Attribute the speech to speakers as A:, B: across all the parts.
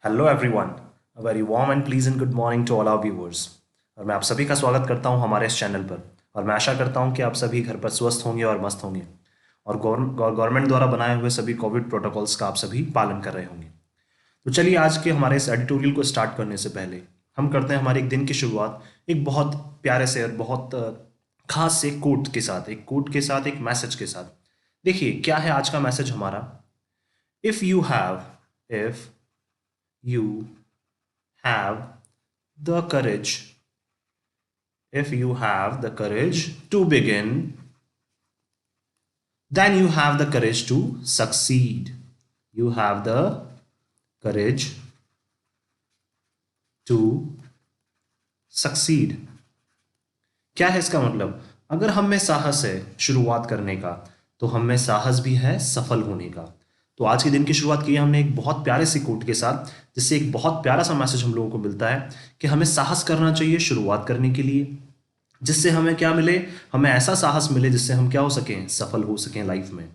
A: Hello everyone, a very warm and pleasant good morning to all our viewers. और मैं आप सभी का स्वागत करता हूं हमारे इस चैनल पर। और मैं आशा करता हूं कि आप सभी घर पर स्वस्थ होंगे और मस्त होंगे और गवर्नमेंट द्वारा बनाए हुए सभी कोविड प्रोटोकॉल्स का आप सभी पालन कर रहे होंगे। तो चलिए, आज के हमारे इस एडिटोरियल को स्टार्ट करने से पहले हम करते हैं हमारे एक दिन की शुरुआत एक बहुत प्यारे से और बहुत खास से कोट के साथ, एक मैसेज के साथ। देखिए क्या है आज का मैसेज हमारा। If you have if you have the courage, if you have the courage to begin, then you have the courage to succeed. You have the courage to succeed. क्या है इसका मतलब? अगर हम में साहस है शुरुआत करने का, तो हम में साहस भी है सफल होने का। तो आज के दिन की शुरुआत की है हमने एक बहुत प्यारे से कोट के साथ, जिससे एक बहुत प्यारा सा मैसेज हम लोगों को मिलता है कि हमें साहस करना चाहिए शुरुआत करने के लिए, जिससे हमें क्या मिले, हमें ऐसा साहस मिले जिससे हम क्या हो सकें, सफल हो सकें लाइफ में।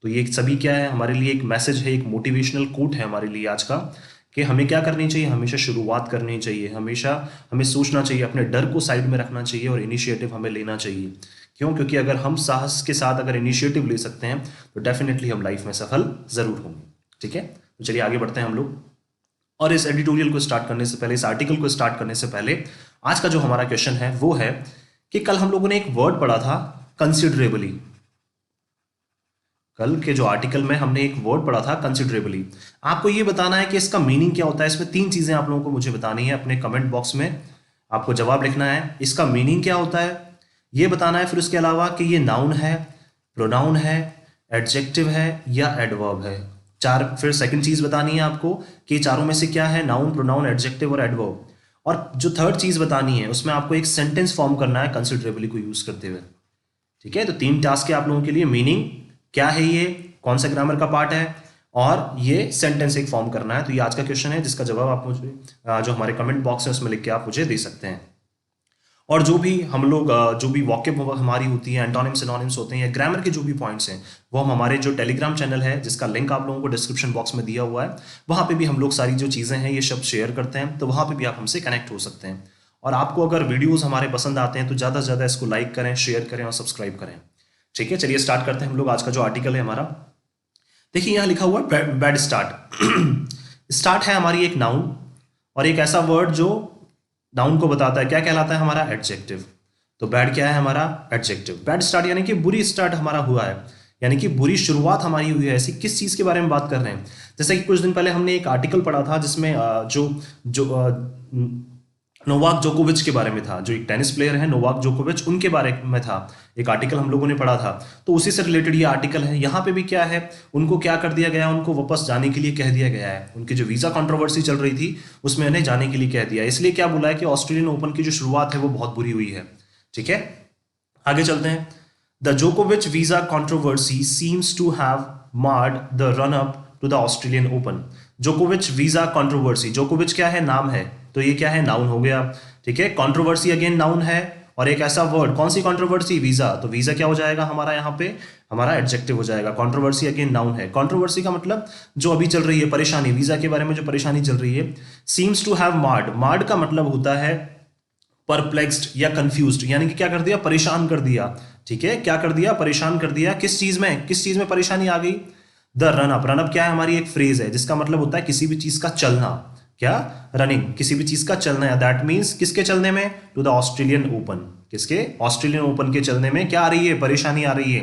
A: तो ये सभी क्या है, हमारे लिए एक मैसेज है, एक मोटिवेशनल कोट है हमारे लिए आज का, कि हमें क्या करनी चाहिए, हमेशा शुरुआत करनी चाहिए, हमेशा हमें सोचना चाहिए, अपने डर को साइड में रखना चाहिए और इनिशिएटिव हमें लेना चाहिए। क्यों? क्योंकि अगर हम साहस के साथ अगर इनिशिएटिव ले सकते हैं तो डेफिनेटली हम लाइफ में सफल जरूर होंगे। ठीक है, तो चलिए आगे बढ़ते हैं हम लोग। और इस एडिटोरियल को स्टार्ट करने से पहले, इस आर्टिकल को स्टार्ट करने से पहले, आज का जो हमारा क्वेश्चन है वो है कि कल हम लोगों ने एक वर्ड पढ़ा था, कंसिडरेबली। कल के जो आर्टिकल में हमने एक वर्ड पढ़ा था, कंसिडरेबली। आपको ये बताना है कि इसका मीनिंग क्या होता है। इसमें तीन चीजें आप लोगों को मुझे बतानी है, अपने कमेंट बॉक्स में आपको जवाब लिखना है। इसका मीनिंग क्या होता है ये बताना है, फिर उसके अलावा कि ये नाउन है, प्रोनाउन है, एडजेक्टिव है या एडवर्ब है। चार, फिर सेकंड चीज बतानी है आपको कि चारों में से क्या है, नाउन, प्रोनाउन, एडजेक्टिव और एडवर्ब। और जो थर्ड चीज बतानी है उसमें आपको एक सेंटेंस फॉर्म करना है कंसिडरेबली को यूज करते हुए। ठीक है, तो तीन टास्क है आप लोगों के लिए। मीनिंग क्या है, ये कौन सा ग्रामर का पार्ट है, और ये सेंटेंस एक फॉर्म करना है। तो ये आज का क्वेश्चन है, जिसका जवाब आप मुझे जो हमारे कमेंट बॉक्स है उसमें लिख के आप मुझे दे सकते हैं। और जो भी हम लोग जो भी वॉकेब हमारी होती है, एंटोनिम्स सिनोनिम्स होते हैं या ग्रामर के जो भी पॉइंट्स हैं, वो हम हमारे जो टेलीग्राम चैनल है, जिसका लिंक आप लोगों को डिस्क्रिप्शन बॉक्स में दिया हुआ है, वहाँ पे भी हम लोग सारी जो चीज़ें हैं ये सब शेयर करते हैं। तो वहाँ पे भी आप हमसे कनेक्ट हो सकते हैं। और आपको अगर वीडियोस हमारे पसंद आते हैं तो ज़्यादा से ज़्यादा इसको लाइक करें, शेयर करें और सब्सक्राइब करें। ठीक है, चलिए स्टार्ट करते हैं हम लोग आज का जो आर्टिकल है हमारा। देखिए यहाँ लिखा हुआ है बैड स्टार्ट। स्टार्ट है हमारी एक नाउन और एक ऐसा वर्ड जो नाउन को बताता है, क्या कहलाता है हमारा, एडजेक्टिव। तो बैड क्या है हमारा, एडजेक्टिव। बैड स्टार्ट यानी कि बुरी स्टार्ट हमारा हुआ है, यानी कि बुरी शुरुआत हमारी हुई है। ऐसी किस चीज के बारे में बात कर रहे हैं? जैसे कि कुछ दिन पहले हमने एक आर्टिकल पढ़ा था जिसमें जो जो नोवाक जोकोविच के बारे में था, जो एक टेनिस प्लेयर है नोवाक जोकोविच, उनके बारे में था एक आर्टिकल हम लोगों ने पढ़ा था। तो उसी से रिलेटेड ये आर्टिकल है। यहाँ पे भी क्या है, उनको क्या कर दिया गया, उनको वापस जाने के लिए कह दिया गया है। उनकी जो वीजा कंट्रोवर्सी चल रही थी उसमें उन्हें जाने के लिए कह दिया। इसलिए क्या बोला है कि ऑस्ट्रेलियन ओपन की जो शुरुआत है वो बहुत बुरी हुई है। ठीक है, आगे चलते हैं। द जोकोविच visa controversy seems to have marred the run up to the Australian Open. जोकोविच वीजा कंट्रोवर्सी, जोकोविच क्या है, नाम है, तो ये क्या है, नाउन हो गया। ठीक है, कंट्रोवर्सी अगेन नाउन है, और एक ऐसा वर्ड, कौन सी कंट्रोवर्सी, वीजा। तो वीजा क्या हो जाएगा हमारा, यहाँ पे हमारा एडजेक्टिव हो जाएगा। कंट्रोवर्सी अगेन नाउन है। कंट्रोवर्सी का मतलब जो अभी चल रही है परेशानी, वीजा के बारे में जो परेशानी चल रही है। सीम्स टू हैव मार्ड, मार्ड का मतलब होता है परप्लेक्स्ड या कंफ्यूज्ड, यानी कि क्या कर दिया, परेशान कर दिया। ठीक है, क्या कर दिया, परेशान कर दिया। किस चीज में, किस चीज में परेशानी आ गई, द रनअप। रनअप क्या है, हमारी एक फ्रेज है जिसका मतलब होता है किसी भी चीज का चलना। क्या, रनिंग, किसी भी चीज का चलना है। दैट मीन्स किसके चलने में, टू द ऑस्ट्रेलियन ओपन। किसके, ऑस्ट्रेलियन ओपन के चलने में क्या आ रही है, परेशानी आ रही है।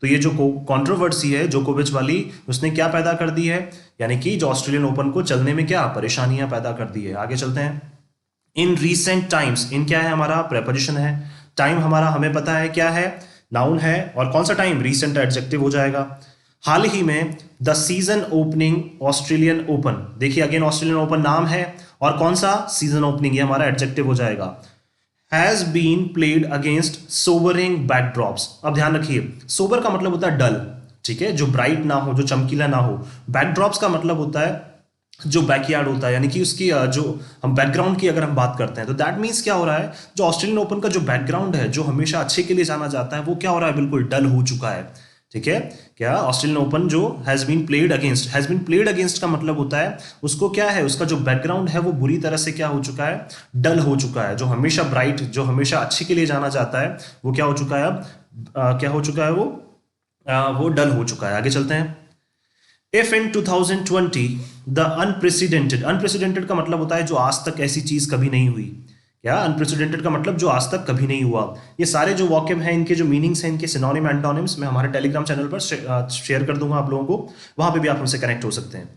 A: तो ये जो कंट्रोवर्सी है जोकोविच वाली, उसने क्या पैदा कर दी है, यानी कि जो ऑस्ट्रेलियन ओपन को चलने में क्या परेशानियां पैदा कर दी है। आगे चलते हैं। इन रीसेंट टाइम्स, इन क्या है हमारा, प्रेपोजिशन है। टाइम हमारा हमें पता है क्या है, नाउन है, और कौन सा टाइम, रीसेंट, एडजेक्टिव हो जाएगा। हाल ही में the season opening Australian open, देखिए अगेन ऑस्ट्रेलियन ओपन नाम है, और कौन सा, सीजन ओपनिंग, ये हमारा एडजेक्टिव हो जाएगा। Has been played against sobering backdrops. अब ध्यान रखिए, सोबर का मतलब होता है डल, ठीक है, जो ब्राइट ना हो, जो चमकीला ना हो। बैकड्रॉप्स का मतलब होता है जो बैकयार्ड होता है, यानी कि उसकी जो हम बैकग्राउंड की अगर हम बात करते हैं, तो दैट मीन्स क्या हो रहा है, जो ऑस्ट्रेलियन ओपन का जो बैकग्राउंड है, जो हमेशा अच्छे के लिए जाना जाता है, वो क्या हो रहा है, बिल्कुल डल हो चुका है। ठीक है, क्या ऑस्ट्रेलियन ओपन जो हैज बीन प्लेड अगेंस्ट का मतलब होता है उसको क्या है, उसका जो बैकग्राउंड है वो बुरी तरह से क्या हो चुका है, डल हो चुका है। जो हमेशा ब्राइट, जो हमेशा अच्छे के लिए जाना जाता है, वो क्या हो चुका है अब, क्या हो चुका है वो डल हो चुका है। आगे चलते हैं। इफ इन 2020 द अनप्रेसिडेंटेड का मतलब होता है जो आज तक ऐसी चीज कभी नहीं हुई। क्या अनप्रेसिडेंटेड का मतलब जो आज तक कभी नहीं हुआ। ये सारे जो वॉकेब हैं इनके जो मीनिंग्स हैं, इनके सिनोनिम एंटोनिम्स मैं हमारे टेलीग्राम चैनल पर शेयर कर दूंगा आप लोगों को, वहां पे भी आप उनसे कनेक्ट हो सकते हैं।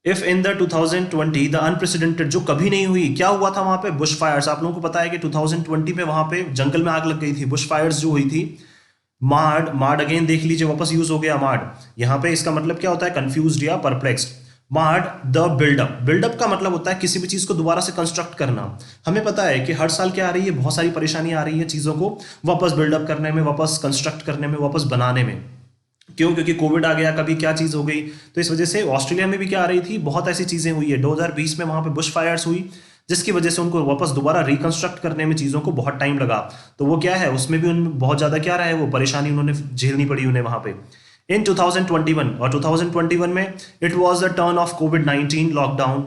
A: If in the 2020 the unprecedented, जो कभी नहीं हुई, क्या हुआ था वहां पे, बुश फायर्स। आप लोगों को पता है कि 2020 में वहां पे जंगल में आग लग गई थी, बुश फायर्स जो हुई थी। मार्ड अगेन देख लीजिए, वापस यूज हो गया मार्ड। यहां पे इसका मतलब क्या होता है, कंफ्यूज्ड या परप्लेक्स्ड। मार्ड द बिल्डअप का मतलब होता है किसी भी चीज को दोबारा से कंस्ट्रक्ट करना। हमें पता है कि हर साल क्या आ रही है, बहुत सारी परेशानी आ रही है चीजों को वापस बिल्डअप करने में, वापस कंस्ट्रक्ट करने में, वापस बनाने में। क्यों? क्योंकि कोविड आ गया, कभी क्या चीज हो गई, तो इस वजह से ऑस्ट्रेलिया में भी क्या आ रही थी, बहुत ऐसी चीजें हुई है। 2020 में वहां पे बुश फायर्स हुई, जिसकी वजह से उनको वापस दोबारा रिकंस्ट्रक्ट करने में चीजों को बहुत टाइम लगा। तो वो क्या है, उसमें भी उनमें बहुत ज्यादा क्या रहा है, वो परेशानी उन्होंने झेलनी पड़ी उन्हें वहां पे। इन 2021 और 2021 में it was the turn of कोविड-19 lockdown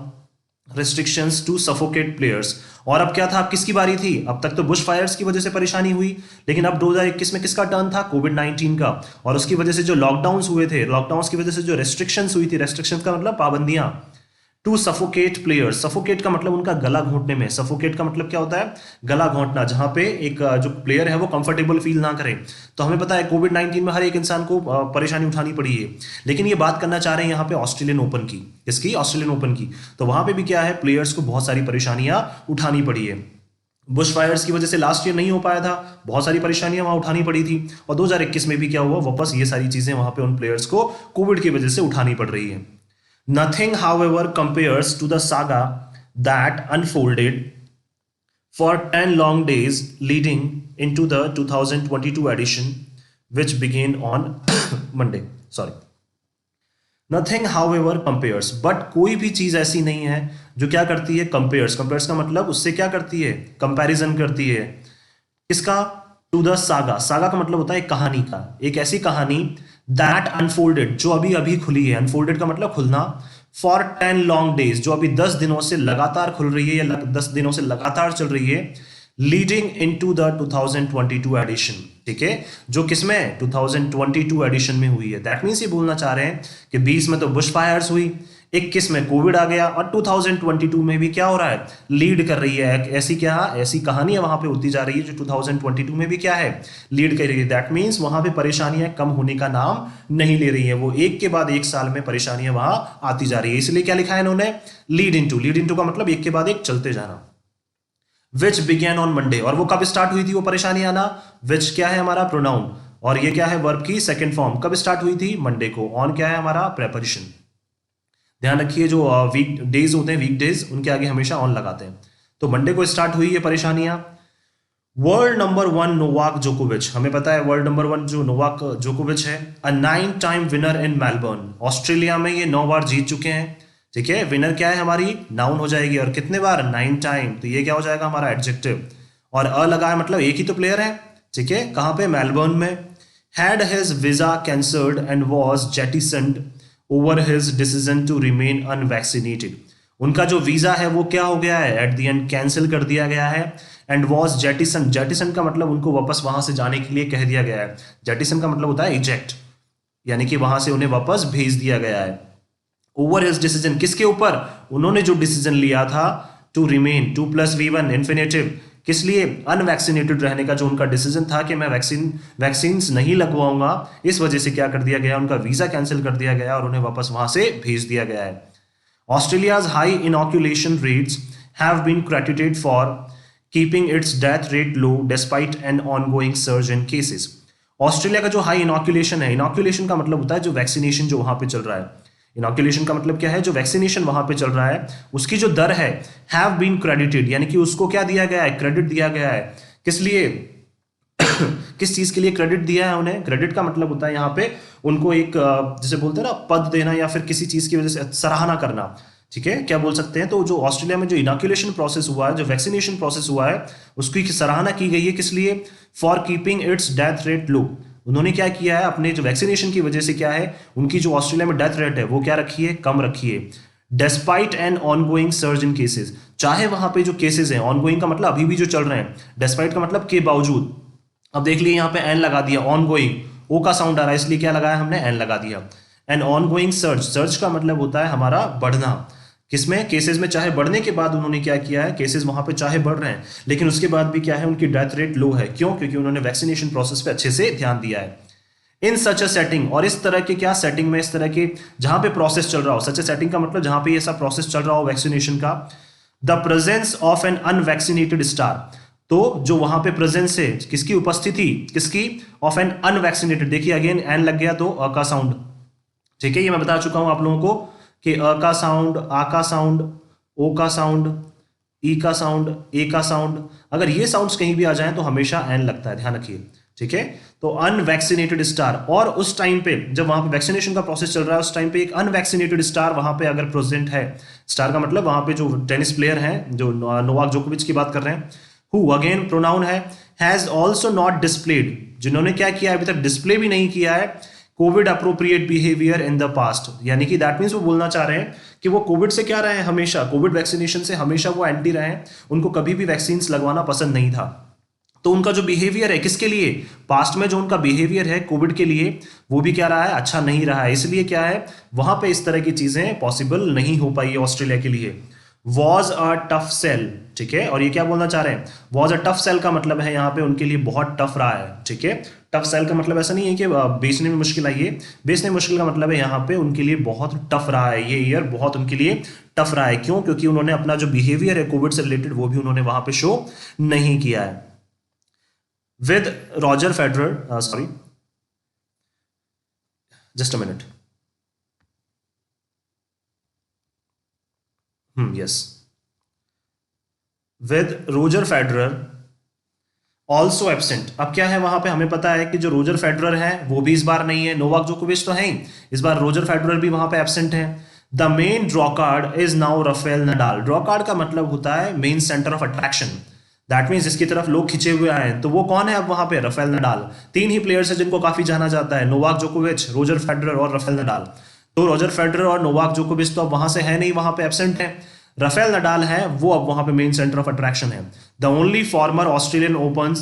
A: restrictions to suffocate players. और अब क्या था, अब किसकी बारी थी, अब तक तो बुश फायर्स की वजह से परेशानी हुई, लेकिन अब 2021 में किसका टर्न था, कोविड-19 का। और उसकी वजह से जो लॉकडाउन्स हुए थे, लॉकडाउन्स की वजह से जो रेस्ट्रिक्शंस हुई थी, रेस्ट्रिक्शंस का मतलब पाबंदियां, टू सफोकेट प्लेयर्स। सफोकेट का मतलब उनका गला घोंटने में, सफोकेट का मतलब क्या होता है, गला घोंटना, जहां पे एक जो प्लेयर है वो कंफर्टेबल फील ना करे। तो हमें पता है कोविड-19 में हर एक इंसान को परेशानी उठानी पड़ी है। लेकिन ये बात करना चाह रहे हैं यहाँ पे ऑस्ट्रेलियन ओपन की, किसकी, ऑस्ट्रेलियन ओपन की। तो वहां पे भी क्या है, प्लेयर्स को बहुत सारी परेशानियां उठानी पड़ी है। बुश फायर्स की वजह से लास्ट ईयर नहीं हो पाया था, बहुत सारी परेशानियां वहां उठानी पड़ी थी। और 2021 में भी क्या हुआ, वापस ये सारी चीजें वहां पे उन प्लेयर्स को कोविड की वजह से उठानी पड़ रही है। Nothing, however, compares to the saga that unfolded for 10 long days leading into the 2022 edition, which began on Monday. Sorry. Nothing, however, compares. But कोई भी चीज ऐसी नहीं है जो क्या करती है, compares. Compares का मतलब उससे क्या करती है, कंपैरिजन करती है। किसका, टू द सागा। सागा का मतलब होता है कहानी का, एक ऐसी कहानी दैट अनफोल्डेड, जो अभी अभी खुली है। अनफोल्डेड का मतलब खुलना। फॉर 10 लॉन्ग डेज, जो अभी 10 दिनों से लगातार खुल रही है या 10 दिनों से लगातार चल रही है। लीडिंग इनटू द 2022 एडिशन, ठीक है, जो किसमें, 2022 एडिशन में हुई है। दैट मीन्स ये बोलना चाह रहे हैं कि 20 में तो बुश फायर्स हुई, 21 में कोविड आ गया, और 2022 में भी क्या हो रहा है, लीड कर रही है। ऐसी क्या, ऐसी कहानियां वहां पे होती जा रही है जो 2022 में भी क्या है, लीड कर रही है। दैट मीन्स वहां पे परेशानियां कम होने का नाम नहीं ले रही है, वो एक के बाद एक साल में परेशानियां वहां आती जा रही है। इसलिए क्या लिखा है इन्होंने, लीड इनटू का मतलब एक के बाद एक चलते जाना। विच बिगेन ऑन मंडे, और वो कब स्टार्ट हुई थी वो परेशानी आना। विच क्या है हमारा प्रोनाउन, और ये क्या है वर्ब की सेकंड फॉर्म। कब स्टार्ट हुई थी, मंडे को। ऑन क्या है हमारा प्रेपरेशन। ध्यान रखिए, जो वीक डेज होते हैं, वीक डेज, उनके आगे हमेशा ऑन लगाते हैं। तो मंडे को स्टार्ट हुई ये परेशानियां। वर्ल्ड नंबर 1 नोवाक जोकोविच, हमें पता है वर्ल्ड नंबर 1 जो नोवाक जोकोविच है, अ 9 time winner in Melbourne. Australia में ये 9 बार जीत चुके हैं, ठीक है। विनर क्या है हमारी, नाउन हो जाएगी, और कितने बार, 9 टाइम, तो ये क्या हो जाएगा हमारा एडजेक्टिव। और अ लगा है मतलब एक ही तो प्लेयर है, ठीक है। कहां पे, मेलबर्न में। Had his visa cancelled and was jettisoned over his decision to remain unvaccinated. उनका जो वीजा है वो क्या हो गया है, एट द एंड कैंसिल कर दिया गया है। एंड वॉज जेटिसन, जेटिसन का मतलब उनको वापस वहां से जाने के लिए कह दिया गया है। जेटिसन का मतलब होता है इजेक्ट, यानी कि वहां से उन्हें वापस भेज दिया गया है। ओवर हिज डिसीजन, किसके ऊपर, उन्होंने जो डिसीजन लिया था, टू रिमेन, 2+V1 इन्फिनेटिव, किस लिए, अनवैक्सीनेटेड रहने का जो उनका डिसीजन था कि मैं वैक्सीन नहीं लगवाऊंगा, इस वजह से क्या कर दिया गया, उनका वीजा कैंसिल कर दिया गया और उन्हें वापस वहां से भेज दिया गया है। Australia's high inoculation rates have been credited for keeping its death rate low despite an ongoing surge in cases. Australia का जो हाई इनॉक्यूलेशन है, इनॉक्यूलेशन का मतलब होता है जो वैक्सीनेशन जो वहां पे चल रहा है। इनॉक्यूलेशन का मतलब क्या है, जो वैक्सीनेशन वहां पे चल रहा है उसकी जो दर है, हैव बीन क्रेडिटेड, यानी कि उसको क्या दिया गया है, क्रेडिट दिया गया है। किस लिए किस चीज के लिए क्रेडिट दिया है उन्हें। क्रेडिट का मतलब होता है यहाँ पे उनको एक जैसे बोलते हैं ना पद देना, या फिर किसी चीज की वजह से सराहना करना, ठीक है, क्या बोल सकते हैं। तो जो ऑस्ट्रेलिया में जो इनॉक्यूलेशन प्रोसेस हुआ है, जो वैक्सीनेशन प्रोसेस हुआ है, उसकी सराहना की गई है। किस लिए, for keeping its death rate low, उन्होंने क्या किया है, अपने जो वैक्सीनेशन की वजह से क्या है, उनकी जो ऑस्ट्रेलिया में डेथ रेट है वो क्या रखी है, कम रखी है। Despite N ongoing surge in cases, चाहे वहां पे जो केसेस हैं, ऑनगोइंग का मतलब अभी भी जो चल रहे हैं, डेस्पाइट का मतलब के बावजूद। अब देख लिए यहाँ पे एन लगा दिया, ऑनगोइंग, ओ का साउंड आ रहा है इसलिए क्या लगाया हमने, एन लगा दिया। एन ऑनगोइंग सर्च, सर्च का मतलब होता है हमारा बढ़ना, किसमें, केसेस में, चाहे बढ़ने के बाद उन्होंने क्या किया है, केसेस वहां पे चाहे बढ़ रहे हैं लेकिन उसके बाद भी क्या है, उनकी डेथ रेट लो है। क्यों? क्योंकि उन्होंने वैक्सीनेशन प्रोसेस पे अच्छे से ध्यान दिया है। इन सच अ सेटिंग, और इस तरह के क्या सेटिंग में, इस तरह के जहां पे प्रोसेस चल रहा हो, सच अ सेटिंग का मतलब जहां पे ये सब प्रोसेस चल रहा हो वैक्सीनेशन का, the presence of an unvaccinated star, तो जो वहां पे प्रेजेंस है, किसकी उपस्थिति, किसकी, ऑफ एन अनवैक्सीनेटेड, देखिए अगेन एन लग गया तो अ का साउंड, ठीक है, ये मैं बता चुका हूं आप लोगों को कि अ का साउंड, आ का साउंड, ओ का साउंड, ई का साउंड, ए का साउंड, अगर ये साउंड्स कहीं भी आ जाएं तो हमेशा एन लगता है, ध्यान रखिए, ठीक है। तो अनवैक्सीनेटेड स्टार, और उस टाइम पे जब वहां पे वैक्सीनेशन का प्रोसेस चल रहा है उस टाइम पे एक अनवैक्सीनेटेड स्टार वहां पे अगर प्रेजेंट है, स्टार का मतलब वहां पे जो टेनिस प्लेयर हैं, जो नोवाक जोकोविच की बात कर रहे हैं, हु अगेन प्रोनाउन है, हैज ऑल्सो नॉट डिस्प्लेड, जिन्होंने क्या किया अभी तक डिस्प्ले भी नहीं किया है Covid appropriate behaviour in the past, यानी कि दैट मीन्स वो बोलना चाह रहे हैं कि वो कोविड से क्या रहे हैं, हमेशा कोविड वैक्सीनेशन से हमेशा वो एंटी रहे हैं, उनको कभी भी वैक्सीन लगवाना पसंद नहीं था। तो उनका जो बिहेवियर है किसके लिए, पास्ट में जो उनका बिहेवियर है कोविड के लिए, वो भी क्या रहा है, अच्छा नहीं रहा है, इसलिए क्या है, वहां पे इस तरह की चीजें पॉसिबल नहीं हो पाई है ऑस्ट्रेलिया के लिए। वॉज अ टफ सेल, ठीक है, और ये क्या बोलना चाह रहे हैं, वॉज अ टफ सेल का मतलब है यहाँ पे उनके लिए बहुत टफ रहा है, ठीक है। टफ सेल का मतलब ऐसा नहीं है कि बेचने में मुश्किल आई है, बेचने में मुश्किल का मतलब है यहाँ पे उनके लिए बहुत टफ रहा है, ये ईयर बहुत उनके लिए टफ रहा है। क्यों? क्योंकि उन्होंने अपना जो बिहेवियर है कोविड से रिलेटेड वो भी उन्होंने वहां पे शो नहीं किया है। With Roger Federer, sorry just a minute, yes, with Roger Federer also absent. अब क्या है वहां पे, हमें पता है कि जो रोजर फेडरर है वो भी इस बार नहीं है, नोवाक जोकोविच तो है ही, इस बार रोजर फेडरर भी वहां पे एब्सेंट है। The main draw card is now Rafael Nadal, draw card का मतलब होता है main centre of attraction, that means जिसकी तरफ लोग खिंचे हुए आए, तो वो कौन है अब वहां पे, राफेल नडाल। तीन ही प्लेयर्स है जिनको काफी जाना जाता है, नोवाक जोकोविच, रोजर फेडरर और राफेल नडाल। तो रोजर फेडरर और नोवाक जोकोविच तो अब वहां से है नहीं, वहां पे एब्सेंट है। राफेल नडाल है वो अब वहां पे मेन सेंटर ऑफ अट्रैक्शन है। The only farmer Australian open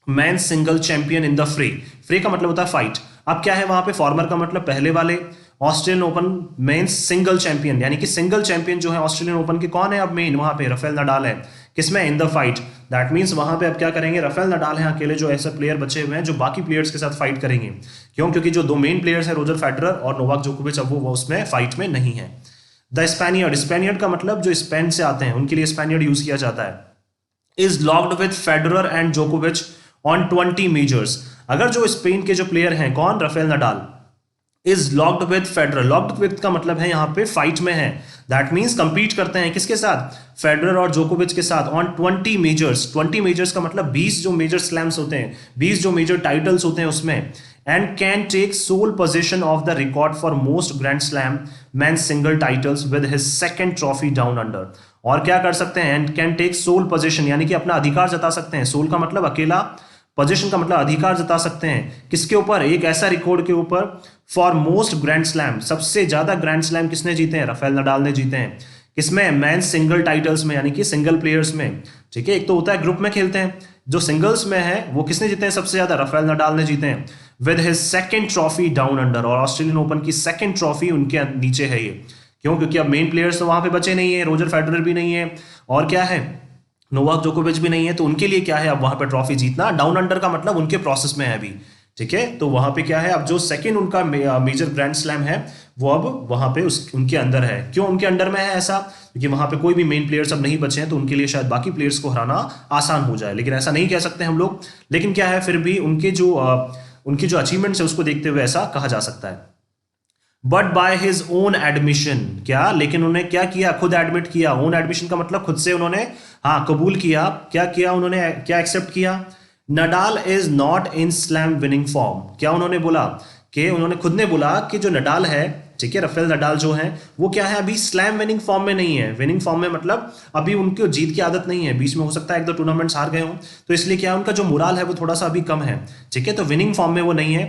A: man single champion in the फ्रे, फ्रे का मतलब होता है फाइट। अब क्या है वहां पे, फॉर्मर का मतलब पहले वाले, Australian open men single champion, यानी कि सिंगल चैंपियन जो है ऑस्ट्रेलियन ओपन के कौन है अब मेन वहां पे, राफेल नडाल है, किसमें, in the fight. That means वहां पे अब क्या करेंगे, राफेल नडाल है अकेले जो ऐसे प्लेयर बचे हुए हैं जो बाकी प्लेयर्स के साथ फाइट करेंगे। क्यों? क्योंकि जो दो मेन प्लेयर्स हैं रोजर फेडरर और नोवाक जोकोविच, अब वो उसमें फाइट में नहीं है। द स्पेनियर्ड, स्पेनियर्ड का मतलब जो स्पेन से आते हैं उनके लिए स्पेनियर्ड यूज किया जाता है, is locked with Federer and जोकोविच ऑन 20 मेजर्स। अगर जो स्पेन के जो प्लेयर हैं कौन, Rafael Nadal, is locked with Federer, locked with का मतलब है यहाँ पे फाइट में है, दैट मींस कंपीट करते हैं किसके साथ, फेडरर और जोकोविच के साथ, ऑन 20 मेजर्स। 20 मेजर्स का मतलब 20 जो मेजर स्लैम्स होते हैं, 20 जो मेजर टाइटल्स होते हैं उसमें, and can take sole position of the record for most grand slam men singles titles with his second trophy down under. और क्या कर सकते हैं, and can take sole position, यानी कि अपना अधिकार जता सकते हैं, सोल का मतलब अकेला, पोजीशन का मतलब अधिकार जता सकते हैं किसके ऊपर, एक ऐसा रिकॉर्ड के ऊपर, फॉर मोस्ट ग्रैंड स्लैम, सबसे ज्यादा ग्रैंड स्लैम किसने जीते हैं, राफेल नडाल ने जीते हैं, किसमें, मैन सिंगल टाइटल्स में, यानी कि सिंगल प्लेयर्स में, ठीक है। एक तो होता है ग्रुप में खेलते हैं, जो सिंगल्स में है वो किसने जीते हैं सबसे ज्यादा, राफेल नडाल ने जीते हैं, with his second trophy down under, और ऑस्ट्रेलियन ओपन की सेकंड ट्रॉफी उनके नीचे है ये। क्यों? क्योंकि अब मेन प्लेयर्स तो वहां पे बचे नहीं है, रोजर फेडरर भी नहीं है, और क्या है, नोवाक जोकोविच भी नहीं है, तो उनके लिए क्या है अब वहां पे ट्रॉफी जीतना, डाउन अंडर का मतलब उनके प्रोसेस में है अभी, ठीक है। तो वहां पे क्या है, अब जो सेकंड उनका मेजर ग्रैंड स्लैम है वो अब वहां पे उनके अंदर है। क्यों उनके अंडर में है ऐसा, क्योंकि वहां पे कोई भी मेन प्लेयर्स अब नहीं बचे हैं, तो उनके लिए शायद बाकी प्लेयर्स को हराना आसान हो जाए, लेकिन ऐसा नहीं कह सकते हम लोग, लेकिन क्या है फिर भी उनकी जो अचीवमेंट्स है उसको देखते हुए ऐसा कहा जा सकता है। But by his own admission, क्या, लेकिन उन्होंने क्या किया, खुद एडमिट किया, ओन एडमिशन का मतलब खुद से उन्होंने कबूल किया, क्या किया उन्होंने, क्या एक्सेप्ट किया, Nadal is not in slam winning form. क्या उन्होंने बोला कि उन्होंने खुद ने बोला कि जो नडाल है, ठीक है, राफेल नडाल जो है वो क्या है, अभी स्लैम विनिंग फॉर्म में नहीं है। विनिंग फॉर्म में मतलब अभी उनको जीत की आदत नहीं है, बीच में हो सकता है एक दो टूर्नामेंट्स हार गए हों, तो इसलिए क्या है, उनका जो मोराल है वो थोड़ा सा अभी कम है, ठीक है, तो विनिंग फॉर्म में वो नहीं है।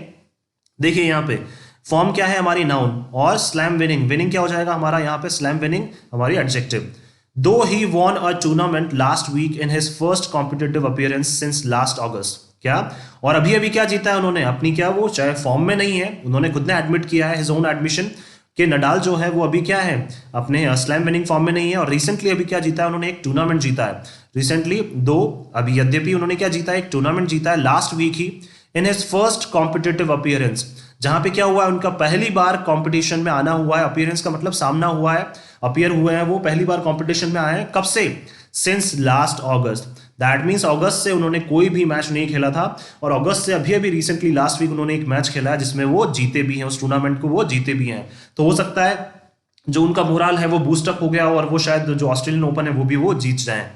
A: देखिए यहाँ पे फॉर्म क्या है हमारी, नाउन, और स्लैम विनिंग, विनिंग क्या हो जाएगा हमारा यहाँ पे, स्लैम विनिंग हमारी एडजेक्टिव। दो ही won a tournament last week in his first competitive appearance since last August, क्या, और अभी अभी क्या जीता है उन्होंने अपनी, क्या वो चाहे फॉर्म में नहीं है, उन्होंने खुद ने एडमिट किया है, हिज ओन एडमिशन, कि नडाल जो है वो अभी क्या है, अपने स्लैम विनिंग फॉर्म में नहीं है, और रिसेंटली अभी क्या जीता है उन्होंने, एक टूर्नामेंट जीता है रिसेंटली, दो, अभी यद्यपि उन्होंने क्या जीता है, एक टूर्नामेंट जीता है लास्ट वीक ही, in his first competitive appearance, जहां पे क्या हुआ है, उनका पहली बार कंपटीशन में आना हुआ है, अपीयरेंस का मतलब सामना हुआ है, अपीयर हुए हैं वो, पहली बार कंपटीशन में आए हैं, कब से, since last August, that means अगस्त से उन्होंने कोई भी मैच नहीं खेला था, और अगस्त से अभी अभी रिसेंटली लास्ट वीक उन्होंने एक मैच खेला है जिसमें वो जीते भी हैं, उस टूर्नामेंट को वो जीते भी हैं, तो हो सकता है जो उनका मोराल है वो बूस्टअप हो गया और वो शायद जो ऑस्ट्रेलियन ओपन है वो भी वो जीत जाए।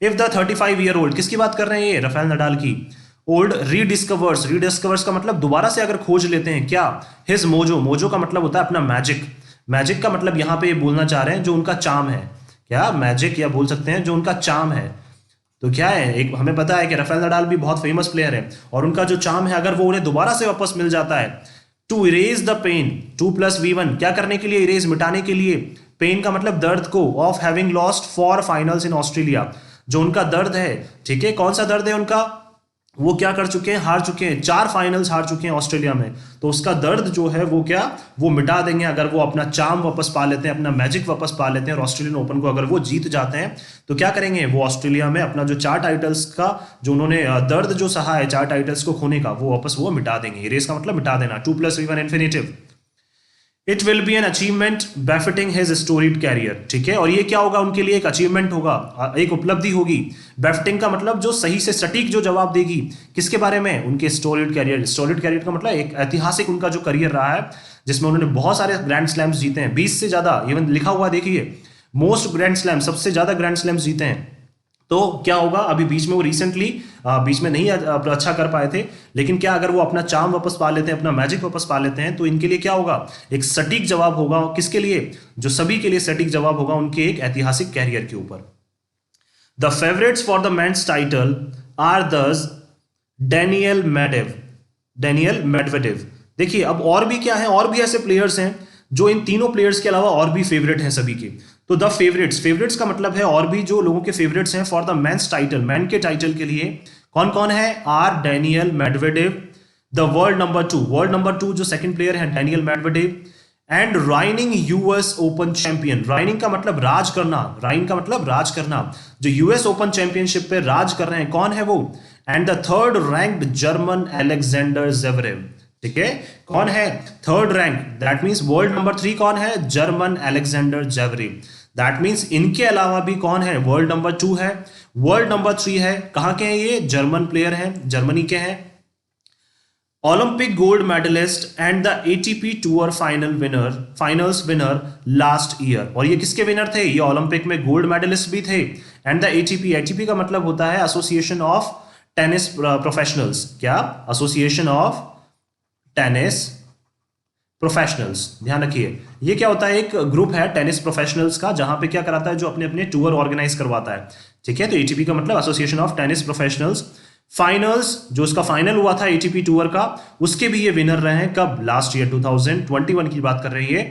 A: इफ द 35-year-old, किसकी बात कर रहे हैं ये, राफेल नडाल की, ओल्ड रीडिस्कवर्स का मतलब दोबारा से अगर खोज लेते हैं, क्या, हिज मोजो, मोजो का मतलब होता है अपना मैजिक, मैजिक का मतलब यहां पे ये बोलना चाह रहे हैं जो उनका चार्म है, क्या मैजिक, या बोल सकते हैं जो उनका चार्म है, तो क्या है, एक हमें पता है कि राफेल नडाल भी बहुत फेमस प्लेयर है, और उनका जो चार्म है अगर वो उन्हें दोबारा से वापस मिल जाता है, to erase the pen, 2+V1, क्या करने के लिए, इरेज, मिटाने के लिए, पेन का मतलब दर्द को, of having lost for finals in Australia, जो उनका दर्द है, ठीक है, कौन सा दर्द है उनका, वो क्या कर चुके हैं, हार चुके हैं, 4 फाइनल्स हार चुके हैं ऑस्ट्रेलिया में, तो उसका दर्द जो है वो क्या, वो मिटा देंगे अगर वो अपना चार्म वापस पा लेते हैं, अपना मैजिक वापस पा लेते हैं, और ऑस्ट्रेलियन ओपन को अगर वो जीत जाते हैं तो क्या करेंगे, वो ऑस्ट्रेलिया में अपना जो 4 टाइटल्स का जो उन्होंने दर्द जो सहा है 4 टाइटल्स को खोने का, वो वापस वो मिटा देंगे। इरेज का मतलब मिटा देना, 2+V1 infinitive. It will be an achievement befitting his storied career, ठीक है, और ये क्या होगा, उनके लिए एक अचीवमेंट होगा, एक उपलब्धि होगी, बेफिटिंग का मतलब जो सही से सटीक जो जवाब देगी, किसके बारे में, उनके स्टोरीड कैरियर, स्टोरीड कैरियर का मतलब एक ऐतिहासिक उनका जो करियर रहा है जिसमें उन्होंने बहुत सारे ग्रैंड स्लैम्स जीते हैं, 20 से ज्यादा, इवन लिखा हुआ देखिए, मोस्ट ग्रैंड स्लैम, सबसे ज्यादा ग्रैंड स्लैम्स जीते हैं, तो क्या होगा, अभी बीच में वो रिसेंटली बीच में नहीं अच्छा कर पाए थे, लेकिन क्या अगर वो अपना चार्म वापस पा लेते हैं, अपना मैजिक वापस पा लेते हैं, तो इनके लिए क्या होगा, एक सटीक जवाब होगा, किसके लिए, जो सभी के लिए सटीक जवाब होगा उनके एक ऐतिहासिक कैरियर के ऊपर। The favourites for the men's title are दस डेनियल मेडवेडेव। देखिए अब और भी क्या है, और भी ऐसे प्लेयर्स हैं जो इन तीनों प्लेयर्स के अलावा और भी फेवरेट हैं सभी के, तो द फेवरेट्स का मतलब है और भी जो लोगों के फेवरेट्स हैं for the men's title, man के टाइटल के लिए, कौन कौन है, are Daniil Medvedev, the world number 2 जो सेकंड प्लेयर है Daniil Medvedev, and reigning US Open champion, reigning का मतलब राज करना, जो यूएस ओपन चैंपियनशिप पे राज कर रहे हैं, कौन है वो, and the third ranked German Alexander Zverev, ठीक है, कौन है third rank, that means world number 3 कौन है, German Alexander Zverev, that means इनके अलावा भी कौन है, वर्ल्ड नंबर 2 है, वर्ल्ड नंबर 3 है, कहां के हैं ये, जर्मन प्लेयर हैं, जर्मनी के हैं, Olympic gold medallist and the ATP tour finals winner last year, और ये किसके विनर थे, ये ओलंपिक में गोल्ड मेडलिस्ट भी थे, एंड द एटीपी का मतलब होता है एसोसिएशन ऑफ टेनिस प्रोफेशनल्स, क्या, एसोसिएशन ऑफ टेनिस प्रोफेशनल्स, ध्यान रखिए ये क्या होता है, एक ग्रुप है टेनिस प्रोफेशनल्स का जहां पे क्या कराता है, जो अपने अपने टूर ऑर्गेनाइज करवाता है, ठीक है, तो एटीपी का मतलब association of tennis professionals, finals जो उसका फाइनल हुआ था एटीपी टूर का, उसके भी ये विनर रहे हैं, कब, लास्ट ईयर 2021 की बात कर रही है,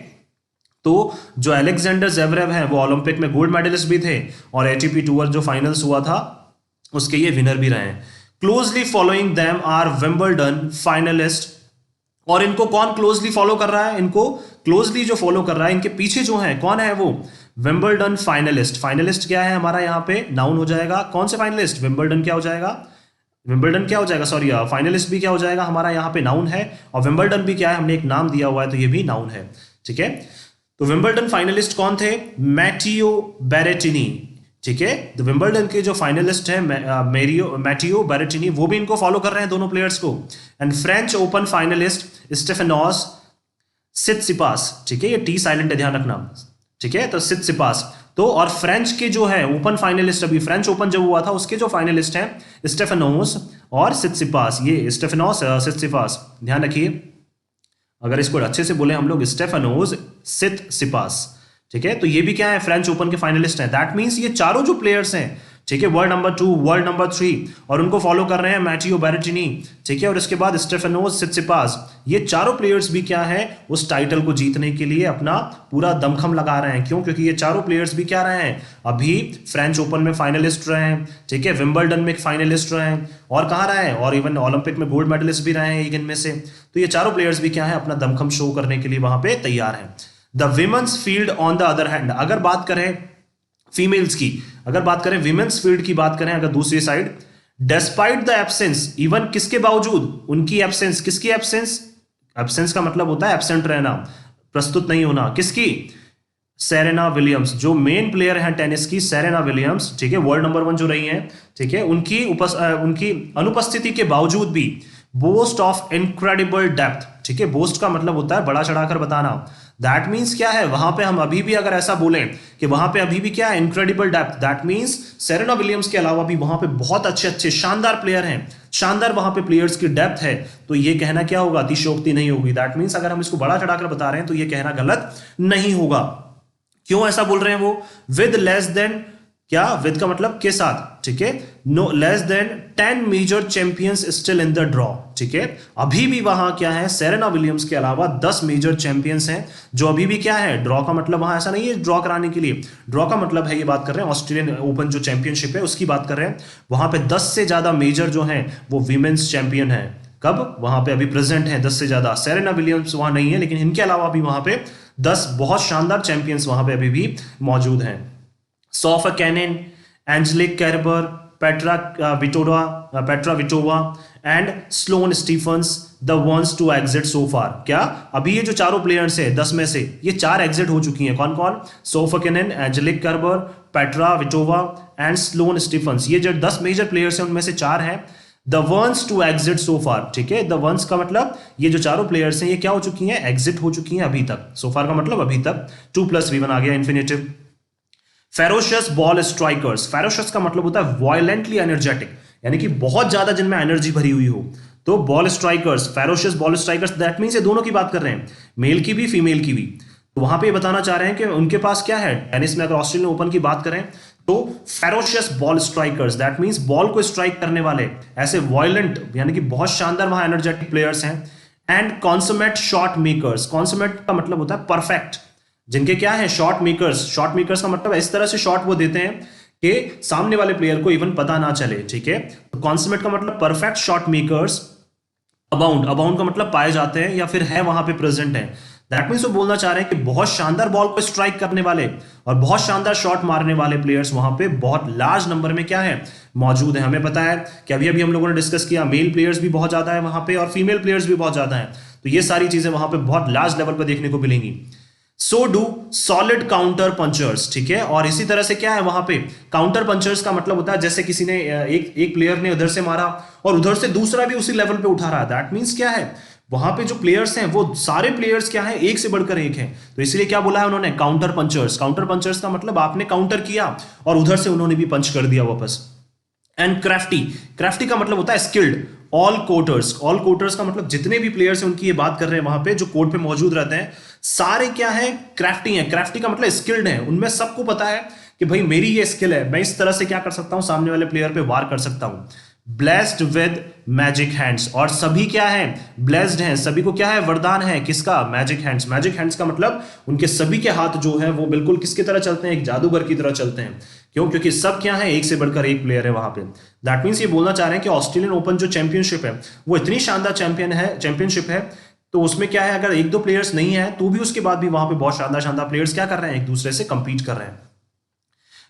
A: तो जो अलेक्जेंडर ज़वेरेव है वो ओलंपिक में गोल्ड मेडलिस्ट भी थे, और एटीपी टूर जो फाइनल्स हुआ था उसके ये विनर भी रहे हैं। Closely following them are Wimbledon finalist, और इनको कौन क्लोजली फॉलो कर रहा है, इनको क्लोजली जो फॉलो कर रहा है, इनके पीछे जो है कौन है वो, विंबलडन फाइनलिस्ट, फाइनलिस्ट क्या है हमारा यहाँ पे नाउन हो जाएगा, कौन से फाइनलिस्ट, विंबलडन क्या हो जाएगा, सॉरी फाइनलिस्ट भी क्या हो जाएगा हमारा यहाँ पे नाउन है, और विंबलडन भी क्या है, हमने एक नाम दिया हुआ है तो ये भी नाउन है, ठीक है, तो विंबलडन फाइनलिस्ट कौन थे, मैटियो बेरेटिनी, ठीक है, तो विंबलडन के जो फाइनलिस्ट है मैटियो बेरेटिनी, वो भी इनको फॉलो कर रहे हैं दोनों प्लेयर्स को, and French Open finalist Stefanos Tsitsipas, ठीक है, ये टी साइलेंट है ध्यान रखना, ठीक है, तो सित्सिपास, तो और फ्रेंच के जो है ओपन फाइनलिस्ट, अभी फ्रेंच ओपन जब हुआ था उसके जो फाइनलिस्ट हैं स्टेफेनोस और सित्सिपास, ये स्टेफेनोस सित्सिपास, ध्यान रखिए, अगर इसको अच्छे से बोले हम लोग, स्टेफानोस सिटसिपास, ठीक है। तो ये भी क्या है, फ्रेंच ओपन के फाइनलिस्ट हैं। दैट मींस ये चारों जो प्लेयर्स हैं, ठीक है, वर्ल्ड नंबर 2, वर्ल्ड नंबर 3, और उनको फॉलो कर रहे हैं मैटियो बेरेटिनी, ठीक है, और इसके बाद स्टेफानोस सिटसिपास, ये चारों प्लेयर्स भी क्या है, उस टाइटल को जीतने के लिए अपना पूरा दमखम लगा रहे हैं। क्यों? क्योंकि ये चारों प्लेयर्स भी क्या रहे हैं, अभी फ्रेंच ओपन में फाइनलिस्ट रहे हैं, ठीक है, विंबलडन में फाइनलिस्ट रहे हैं, और कहाँ रहे हैं, और इवन ओलंपिक में गोल्ड मेडलिस्ट भी रहे हैं एक इनमें से। तो ये चारों प्लेयर्स भी क्या है, अपना दमखम शो करने के लिए वहां पे तैयार हैं। The women's field on the other hand, अगर बात करें फीमेल्स की, अगर बात करें विमेंस फील्ड की बात करें अगर दूसरी side, despite the absence, even किसके बावजूद, उनकी एब्सेंस, किसकी एब्सेंस, एब्सेंस का मतलब होता है एब्सेंट रहना, प्रस्तुत नहीं होना, किसकी, सेरेना विलियम्स, जो मेन प्लेयर है टेनिस की, सेरेना विलियम्स, ठीक है, वर्ल्ड नंबर 1 जो रही हैं, ठीक है, उनकी अनुपस्थिति के बावजूद भी बोस्ट ऑफ इनक्रेडिबल डेप्थ, ठीक है, बोस्ट का मतलब होता है बड़ा चढ़ाकर बताना। दैट मींस क्या है, वहां पे हम अभी भी अगर ऐसा बोलें कि वहां पे अभी भी क्या है, incredible depth, that means Serena Williams के अलावा भी वहां पे बहुत अच्छे अच्छे शानदार प्लेयर हैं, शानदार वहां पे प्लेयर्स की डेप्थ है। तो ये कहना क्या होगा, अतिशयोक्ति नहीं होगी। दैट मींस अगर हम इसको बड़ा चढ़ाकर बता रहे हैं तो ये कहना गलत नहीं होगा। क्यों ऐसा बोल रहे हैं वो, विद लेस देन, क्या, विद का मतलब के साथ, ठीक है, no less than 10 major champions still in the draw, ठीक है, अभी भी वहां क्या है, सेरेना विलियम्स के अलावा 10 मेजर चैंपियंस हैं जो अभी भी क्या है, ड्रॉ का मतलब वहां ऐसा नहीं है ड्रॉ कराने के लिए, ड्रॉ का मतलब है, ये बात कर रहे हैं ऑस्ट्रेलियन ओपन जो चैंपियनशिप है उसकी बात कर रहे हैं, वहां पे 10 से ज्यादा मेजर जो है वो वीमेंस चैंपियन है। कब, वहां पे अभी प्रेजेंट है 10 से ज्यादा, सेरेना विलियम्स वहां नहीं है, लेकिन इनके अलावा भी वहां पे 10 बहुत शानदार चैंपियंस वहां पे अभी भी मौजूद हैं। Sofia Kenin, Angelique Kerber, Petra Kvitova and Sloane Stephens the ones to exit so far. क्या, अभी ये जो चारों प्लेयर्स हैं 10 में से ये 4 एग्जिट हो चुकी हैं। कौन कौन, Sofia Kenin, Angelique Kerber, Petra Kvitova and Sloane Stephens, ये जो 10 मेजर प्लेयर्स हैं उनमें से 4 हैं the ones to exit so फार, ठीक है, द वंस का मतलब ये जो चारों प्लेयर्स हैं ये क्या हो चुकी हैं, एग्जिट हो चुकी हैं अभी तक। सो फार का मतलब अभी तक, 2+V1 आ गया infinitive. Ferocious ball strikers, ferocious का मतलब होता है वायलेंटली एनर्जेटिक, यानी कि बहुत ज्यादा जिनमें एनर्जी भरी हुई हो। तो ball strikers, ferocious ball strikers, that means ये दोनों की बात कर रहे हैं, मेल की भी फीमेल की भी। तो वहां पे ये बताना चाह रहे हैं कि उनके पास क्या है, टेनिस में अगर ऑस्ट्रेलियन ओपन की बात करें तो ferocious ball strikers, that means ball को स्ट्राइक करने वाले ऐसे वायलेंट, यानी कि बहुत शानदार वहां एनर्जेटिक प्लेयर्स हैं। And consummate shot makers, consummate का मतलब होता है परफेक्ट, जिनके क्या है, शॉट मेकर्स, शॉट मेकर्स का मतलब इस तरह से शॉट वो देते हैं कि सामने वाले प्लेयर को इवन पता ना चले, ठीक है। तो कॉन्समेट का मतलब perfect shot makers, abound, abound का मतलब पाए जाते हैं या फिर है वहां पे प्रेजेंट है। दैट मीन्स वो बोलना चाह रहे हैं कि बहुत शानदार बॉल को स्ट्राइक करने वाले और बहुत शानदार शॉट मारने वाले प्लेयर्स वहां पे बहुत लार्ज नंबर में क्या है, मौजूद है। हमें पता है कि अभी अभी हम लोगों ने डिस्कस किया, मेल प्लेयर्स भी बहुत ज्यादा है वहां पे और फीमेल प्लेयर्स भी बहुत ज्यादा है। तो ये सारी चीजें वहां पे बहुत लार्ज लेवल पर देखने को मिलेंगी। So do solid counter punchers, ठीक है, और इसी तरह से क्या है वहां पे काउंटर पंचर्स का मतलब होता है जैसे किसी ने एक प्लेयर ने उधर से मारा और उधर से दूसरा भी उसी लेवल पे उठा रहा है। दैट मींस क्या है, वहां पे जो प्लेयर्स हैं वो सारे प्लेयर्स क्या है, एक से बढ़कर एक हैं। तो इसलिए क्या बोला है उन्होंने, काउंटर पंचर्स। काउंटर पंचर्स का मतलब आपने काउंटर किया और उधर से उन्होंने भी पंच कर दिया वापस। एंड क्राफ्टी, क्राफ्टी का मतलब होता है स्किल्ड। ऑल कोर्टर्स, ऑल कोर्टर्स का मतलब जितने भी प्लेयर्स हैं उनकी ये बात कर रहे हैं वहां पे जो कोर्ट पे मौजूद रहते हैं, सारे क्या है, क्राफ्टी हैं। क्राफ्टी का मतलब स्किल्ड है, उनमें सबको पता है कि भाई मेरी ये स्किल है, मैं इस तरह से क्या कर सकता हूं, सामने वाले प्लेयर पे वार कर सकता हूं। ब्लेस्ड विद मैजिक हैंड्स, और सभी क्या है, ब्लेस्ड हैं, सभी को क्या है, वरदान है, किसका, मैजिक हैंड्स। मैजिक हैंड्स का मतलब उनके सभी के हाथ जो है वो बिल्कुल किसकी तरह चलते हैं, एक जादूगर की तरह चलते हैं। क्यों, क्योंकि सब क्या है, एक से बढ़कर एक प्लेयर है वहां पे। दैट मींस ये बोलना चाह रहे हैं कि ऑस्ट्रेलियन ओपन जो चैंपियनशिप है वो इतनी शानदार चैंपियनशिप है, तो उसमें क्या है, अगर एक दो प्लेयर्स नहीं है तो भी उसके बाद भी वहां पे बहुत शानदार शानदार प्लेयर्स क्या कर रहे हैं, एक दूसरे से कंपीट कर रहे हैं।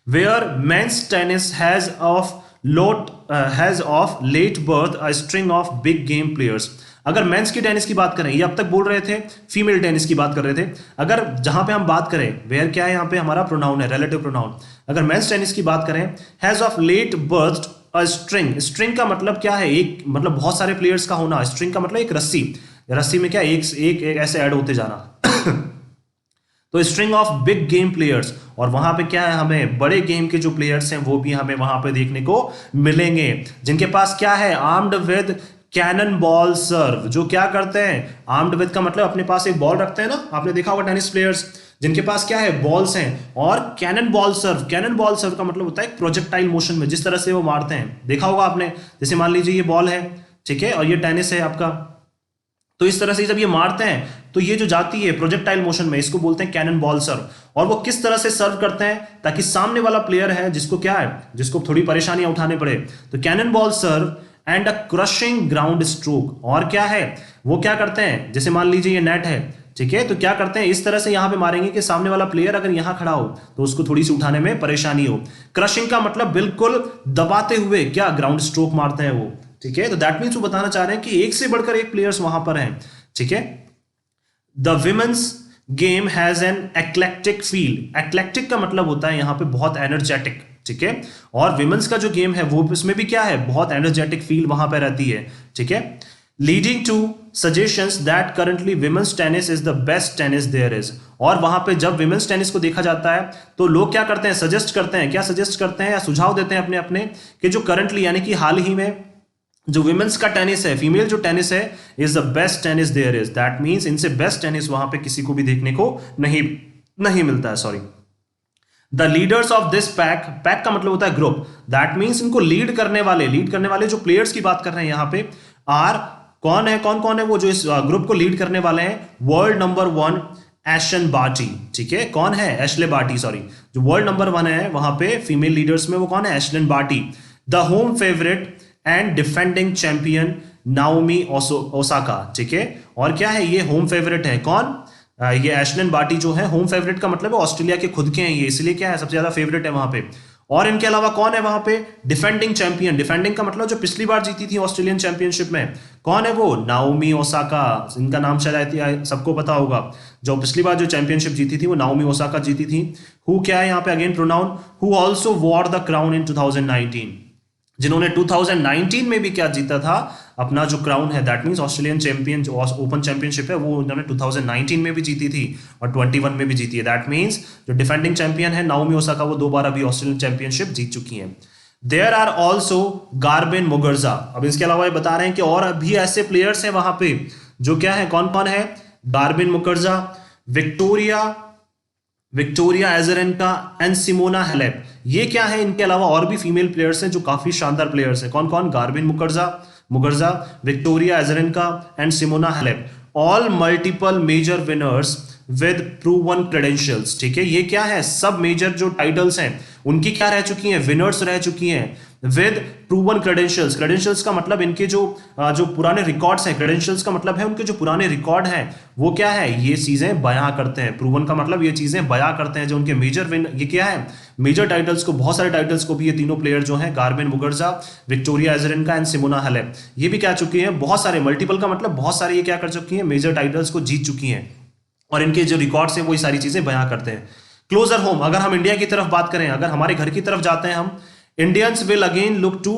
A: Where men's tennis has of late birthed a string of big game players. अगर मेंस की टेनिस की बात करें, ये अब तक बोल रहे थे फीमेल टेनिस की बात कर रहे थे, अगर जहां पे हम बात करें, वेयर क्या है, यहां पे हमारा प्रोनाउन है, रिलेटिव प्रोनाउन। अगर मेंस टेनिस की बात करें, has of late birthed a string, string का मतलब क्या है, एक मतलब बहुत सारे प्लेयर्स का होना। स्ट्रिंग का मतलब एक रस्सी, रस्सी में क्या एक ऐसे ऐड होते जाना तो string of big game players, और वहां पे क्या है, हमें बड़े गेम के जो प्लेयर्स हैं वो भी हमें वहां पे देखने को मिलेंगे, जिनके पास क्या है, आर्म्ड विद कैनन बॉल सर्व, जो क्या करते हैं, आर्म्ड विद का मतलब अपने पास एक बॉल रखते हैं ना, आपने देखा होगा टेनिस प्लेयर्स जिनके पास क्या है, बॉल्स हैं। और कैनन बॉल सर्व, कैनन बॉल सर्व का मतलब होता है प्रोजेक्टाइल मोशन में, जिस तरह से वो मारते हैं, देखा होगा आपने। जैसे मान लीजिए ये बॉल है, ठीक है, और ये टेनिस है आपका, तो इस तरह से जब ये मारते हैं तो ये जो जाती है प्रोजेक्टाइल मोशन में, इसको बोलते हैं कैनन बॉल सर्व। और वो किस तरह से सर्व करते हैं, ताकि सामने वाला प्लेयर है जिसको क्या है, जिसको थोड़ी परेशानियां उठाने पड़े, तो cannon ball serve and a crushing ground stroke. और क्या है, वो क्या करते हैं, जैसे मान लीजिए ये नेट है, ठीक है, तो क्या करते हैं, इस तरह से यहां पे मारेंगे कि सामने वाला प्लेयर अगर यहां खड़ा हो तो उसको थोड़ी सी उठाने में परेशानी हो। क्रशिंग का मतलब बिल्कुल दबाते हुए क्या ग्राउंड स्ट्रोक मारते हैं वो, ठीक है। तो दैट मीन्स वो बताना चाह रहे हैं कि एक से बढ़कर एक प्लेयर्स वहां पर हैं, ठीक है। The women's game has an eclectic feel, eclectic का मतलब होता है यहां पे बहुत एनर्जेटिक, ठीक है। और विमेंस का जो गेम है वो इसमें भी क्या है, बहुत एनर्जेटिक फील वहां पे रहती है, ठीक है। Leading to suggestions that currently women's tennis is the best tennis there is. और वहां पे जब विमेंस टेनिस को देखा जाता है तो लोग क्या करते हैं, सजेस्ट करते हैं, क्या सजेस्ट करते हैं या सुझाव देते हैं अपने अपने, कि जो करंटली यानी कि हाल ही में जो विमेंस का टेनिस है, फीमेल जो टेनिस है, is the best tennis there is. That means इनसे बेस्ट टेनिस वहां पे किसी को भी देखने को नहीं मिलता है, sorry. The leaders of this pack, pack का मतलब होता है ग्रुप, दैट मींस इनको लीड करने वाले जो प्लेयर्स की बात कर रहे हैं यहां पे, आर कौन कौन है वो जो इस ग्रुप को लीड करने वाले हैं, वर्ल्ड नंबर 1 एशन बार्टी, ठीक है। कौन है, एशले बार्टी, सॉरी, जो वर्ल्ड नंबर 1 है वहां पे फीमेल लीडर्स में, वो कौन है, Ashleigh Barty. The home favourite and defending champion Naomi Osaka, ठीक है। और क्या है, ये होम फेवरेट है, कौन, ये एशलिन बार्टी जो है, होम फेवरेट का मतलब है ऑस्ट्रेलिया के खुद के हैं ये, इसलिए क्या है, सबसे ज्यादा फेवरेट है वहां पे। और इनके अलावा कौन है वहां पे, डिफेंडिंग चैंपियन, डिफेंडिंग का मतलब जो पिछली बार जीती थी ऑस्ट्रेलियन चैंपियनशिप में, कौन है वो, नाओमी ओसाका। इनका नाम शायद सबको पता होगा, जो पिछली बार जो चैंपियनशिप जीती थी वो नाओमी ओसाका जीती थी। हु क्या है यहाँ पे again pronoun, who also wore the crown in 2019, जिन्होंने 2019 में भी क्या जीता था, अपना जो क्राउन है, दैट मींस ऑस्ट्रेलियन चैंपियन जो ओपन चैंपियनशिप है वो उन्होंने 2019 में भी जीती थी और 21 में भी जीती है। दैट मींस जो डिफेंडिंग चैंपियन है नाओमी ओसाका, वो 2 बार अभी ऑस्ट्रेलियन चैंपियनशिप जीत चुकी हैं। There are also Garbine Muguruza. अब इसके अलावा ये बता रहे हैं कि और अभी ऐसे प्लेयर्स हैं वहां पे जो क्या है, कौन कौन है, Garbine Muguruza, Victoria Azarenka and Simona Halep. ये क्या है, इनके अलावा और भी फीमेल प्लेयर्स हैं जो काफी शानदार प्लेयर्स हैं, कौन कौन, Garbine Muguruza, Victoria Azarenka and Simona Halep, all multiple major winners with proven credentials, ठीक है। ये क्या है, सब मेजर जो टाइटल्स हैं उनकी क्या रह चुकी हैं, विनर्स रह चुकी हैं विद प्रूवन क्रेडेंशियल्स। क्रेडेंशियल्स का मतलब इनके जो पुराने रिकॉर्ड्स हैं, क्रेडेंशियल्स का मतलब है उनके जो पुराने रिकॉर्ड हैं वो क्या है, ये चीजें बयां करते हैं। प्रूवन का मतलब ये चीजें बयां करते हैं, जो उनके मेजर विन, ये क्या है, मेजर टाइटल्स को, बहुत सारे टाइटल्स को भी ये तीनों प्लेयर जो हैं, Garbine Muguruza, Victoria Azarenka and Simona Halep, ये भी क्या चुकी हैं, बहुत सारे, मल्टीपल का मतलब बहुत सारे, ये क्या कर चुकी हैं, मेजर टाइटल्स को जीत चुकी हैं और इनके जो रिकॉर्ड्स हैं वो सारी चीजें बयां करते हैं। क्लोजर होम, अगर हम इंडिया की तरफ बात करें, अगर हमारे घर की तरफ जाते हैं हम, Indians will again look to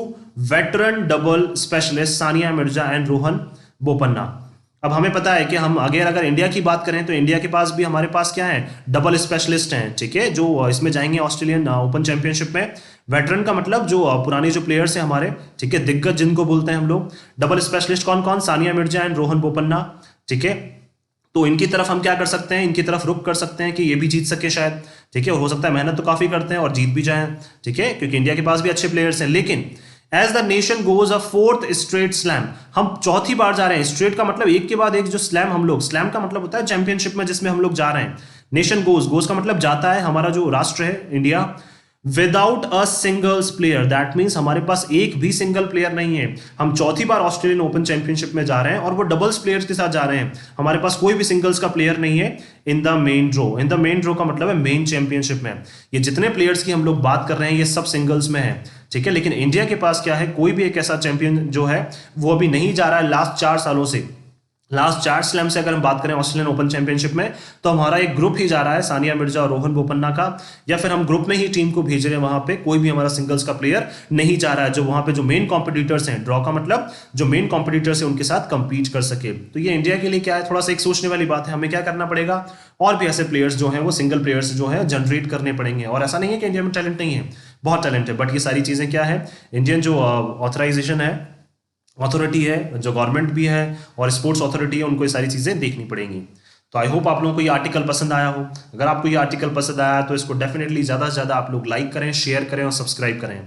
A: veteran double specialist Sania Mirza and Rohan Bopanna. अब हमें पता है कि हम अगर इंडिया की बात करें तो इंडिया के पास भी, हमारे पास क्या है, डबल स्पेशलिस्ट हैं, ठीक है, जो इसमें जाएंगे ऑस्ट्रेलियन ओपन चैंपियनशिप में। वेटरन का मतलब जो पुराने जो प्लेयर्स हैं हमारे, ठीक है, दिग्गज जिनको बोलते हैं हम लोग। डबल स्पेशलिस्ट कौन कौन, सानिया मिर्जा एंड रोहन बोपन्ना, ठीक है। तो इनकी तरफ हम क्या कर सकते हैं, इनकी तरफ रुक कर सकते हैं कि ये भी जीत सके शायद, ठीक है। हो सकता है मेहनत तो काफी करते हैं और जीत भी जाएं, ठीक है, क्योंकि इंडिया के पास भी अच्छे प्लेयर्स हैं। लेकिन as the nation goes a 4th straight slam, हम चौथी बार जा रहे हैं। स्ट्रेट का मतलब एक के बाद एक, जो स्लैम हम लोग, स्लैम का मतलब होता है चैंपियनशिप में जिसमें हम लोग जा रहे हैं। नेशन गोज का मतलब जाता है, हमारा जो राष्ट्र है India, without a singles player, that means हमारे पास एक भी सिंगल प्लेयर नहीं है। हम चौथी बार ऑस्ट्रेलियन ओपन चैंपियनशिप में जा रहे हैं और वो डबल्स प्लेयर्स के साथ जा रहे हैं, हमारे पास कोई भी सिंगल्स का प्लेयर नहीं है in the main draw. In the main draw का मतलब है मेन चैंपियनशिप में। ये जितने प्लेयर्स की हम लोग बात कर रहे हैं ये सब सिंगल्स में है, ठीक है। लेकिन इंडिया के पास क्या है, कोई भी एक ऐसा चैंपियन जो है वो अभी नहीं जा रहा है लास्ट 4 सालों से। लास्ट 4 स्लैम से अगर हम बात करें ऑस्ट्रेलियन ओपन चैंपियनशिप में, तो हमारा एक ग्रुप ही जा रहा है सानिया मिर्जा और रोहन बोपन्ना का, या फिर हम ग्रुप में ही टीम को भेज रहे हैं, वहां पे कोई भी हमारा सिंगल्स का प्लेयर नहीं जा रहा है, जो वहां पे जो मेन कॉम्पिटिटर्स हैं, ड्रॉ का मतलब जो मेन कॉम्पिटिटर्स हैं उनके साथ कंपीट कर सके। तो ये इंडिया के लिए क्या है, थोड़ा सा एक सोचने वाली बात है, हमें क्या करना पड़ेगा, और भी ऐसे प्लेयर्स जो हैं वो सिंगल प्लेयर्स जो है जनरेट करने पड़ेंगे। और ऐसा नहीं है कि इंडिया में टैलेंट नहीं है, बहुत टैलेंट है, बट ये सारी चीजें क्या है, इंडियन जो ऑथराइजेशन है अथॉरिटी है, जो गवर्नमेंट भी है और स्पोर्ट्स अथॉरिटी है, उनको ये सारी चीज़ें देखनी पड़ेंगी। तो आई होप आप लोगों को ये आर्टिकल पसंद आया हो। अगर आपको ये आर्टिकल पसंद आया तो इसको डेफिनेटली ज़्यादा से ज़्यादा आप लोग लाइक करें, शेयर करें और सब्सक्राइब करें।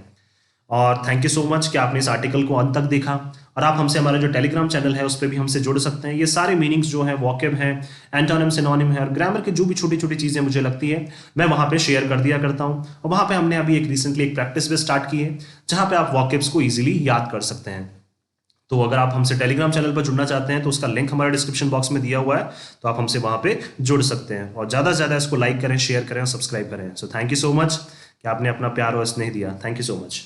A: और थैंक यू सो मच कि आपने इस आर्टिकल को अंत तक देखा। और आप हमसे हमारा जो टेलीग्राम चैनल है उस पर भी हमसे जुड़ सकते हैं। ये सारे मीनिंग्स जो हैं, वॉकेब हैं, एंटोनिम, सिनोनिम है और ग्रामर की जो भी छोटी छोटी चीज़ें मुझे लगती है मैं वहाँ पे शेयर कर दिया करता हूँ। और वहाँ पे हमने अभी एक रिसेंटली एक प्रैक्टिस भी स्टार्ट की है जहाँ पे आप वॉकेब्स को ईजिली याद कर सकते हैं। तो अगर आप हमसे टेलीग्राम चैनल पर जुड़ना चाहते हैं तो उसका लिंक हमारे डिस्क्रिप्शन बॉक्स में दिया हुआ है, तो आप हमसे वहाँ पे जुड़ सकते हैं। और ज़्यादा से ज़्यादा इसको लाइक करें, शेयर करें और सब्सक्राइब करें। So thank you so much कि आपने अपना प्यार और स्नेह दिया। Thank you so much.